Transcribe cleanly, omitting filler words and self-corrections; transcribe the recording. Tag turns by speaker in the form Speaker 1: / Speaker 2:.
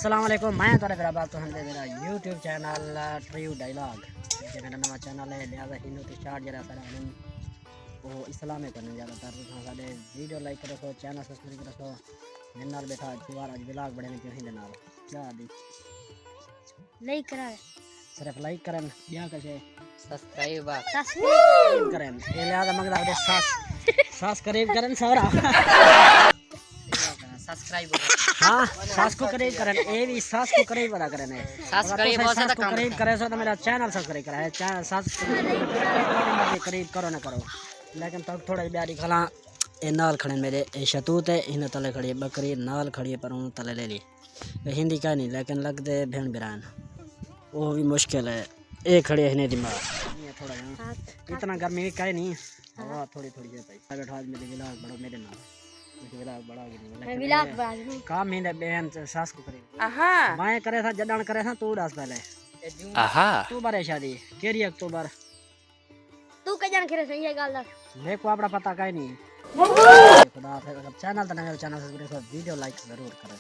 Speaker 1: अस्सलाम वालेकुम। मैं तारे मेरा बात तो हम मेरा यूट्यूब चैनल ट्रियू डायलॉग ये मेरा नवा चैनल है। लिहाजा हिंदू तो स्टार्ट जरा सारा हम वो इस्लाम में करने ज़्यादातर सारे वीडियो लाइक करो, चैनल सब्सक्राइब करो। मेरे नाल बैठा दोबारा आज व्लॉग बड़े में क्यों नाल क्या दी
Speaker 2: लाइक करा
Speaker 1: सिर्फ लाइक करन या कैसे
Speaker 2: सब्सक्राइब
Speaker 1: करन ये लिहाजा मंगदा दे सास करीब करन सारा
Speaker 2: सब्सक्राइब
Speaker 1: हाँ सास को करीब करन ए भी सास को करीब बड़ा करन है
Speaker 2: सास करीब हो सकता काम
Speaker 1: करीब करे सो तो मेरा चैनल सब्सक्राइब करा है चैनल सास करीब करो ना करो लेकिन तब थोड़ा ब्यारी खला ए नाल खड़े मेरे ए शतूत है इन तले खड़ी बकरी नाल खड़ी है पर उन तले ले ली हिंदी का नहीं लेकिन लगदे भेड़ बिरान वो भी मुश्किल है ए खड़े है दिमाग ये थोड़ा इतना गर्मी भी काहे नहीं हवा थोड़ी थोड़ी है भाई बैठा आज मेरे व्लॉग बड़ो मेरे नाल व्लॉग बड़ा
Speaker 2: मैं व्लॉग बना दूं
Speaker 1: काम ही बहन सास को करे
Speaker 2: आहा
Speaker 1: मैं करे था जडन करे था तू दस पहले
Speaker 2: आहा
Speaker 1: अक्टूबर है शादी केरी अक्टूबर
Speaker 2: तू के जान करे सही है गाल
Speaker 1: मेरे को अपना पता का ही नहीं खुदा चैनल तो नहीं चैनल सब्सक्राइब वीडियो लाइक जरूर करें।